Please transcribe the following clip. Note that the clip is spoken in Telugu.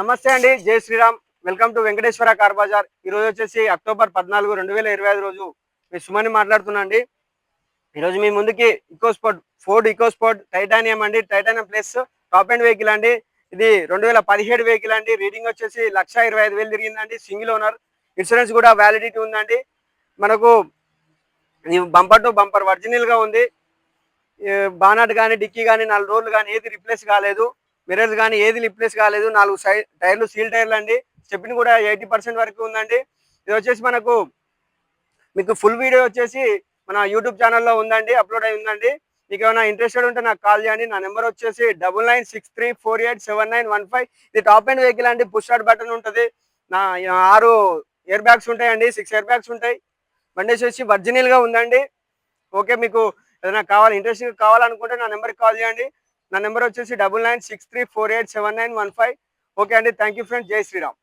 నమస్తే అండి, జై Sriram. Welcome to Venkateswara car bazaar. ఈరోజు వచ్చేసి అక్టోబర్ 14, 2025 రోజు మీ సుమని మాట్లాడుతున్నా అండి. ఈరోజు మీ ముందుకి ఫోర్డ్ ఈకోస్పోర్ట్ టైటానియం అండి. Titanium plus top and vehicle అండి. ఇది 2017 వెహికల్ అండి. రీడింగ్ వచ్చేసి 1,25,000 తిరిగిందండి. సింగిల్ ఓనర్, ఇన్సూరెన్స్ కూడా వ్యాలిడిటీ ఉందండి. మనకు బంపర్ టు బంపర్ ఒరిజినల్ గా ఉంది. బానట్ కానీ డిక్కీ కానీ 4 డోర్లు కానీ ఏది రిప్లేస్ కాలేదు. మిర్రర్స్ కానీ ఏది రిప్లేస్ కాలేదు. 4 టైర్లు సీల్ టైర్లు అండి. స్టెప్ని కూడా 80% వరకు ఉందండి. ఇది వచ్చేసి మీకు ఫుల్ వీడియో వచ్చేసి మన యూట్యూబ్ ఛానల్లో ఉందండి, అప్లోడ్ అయి ఉందండి. మీకు ఏమైనా ఇంట్రెస్టెడ్ ఉంటే నాకు కాల్ చేయండి. నా నెంబర్ వచ్చేసి 9963487915. ఇది టాప్ అండ్ వెహికల్ అండి. పుష్ స్టార్ట్ బటన్ ఉంటుంది. నా 6 ఎయిర్ బ్యాగ్స్ ఉంటాయండి, 6 ఎయిర్ బ్యాగ్స్ ఉంటాయి. బండి వచ్చేసి ఒరిజినల్ గా ఉందండి. ఓకే, మీకు ఏదైనా ఇంట్రెస్ట్ కావాలనుకుంటే నా నెంబర్కి కాల్ చేయండి. నా నెంబర్ వచ్చేసి 9963487915. ఓకే అండి, థ్యాంక్ యూ ఫ్రెండ్స్. జై శ్రీరామ్.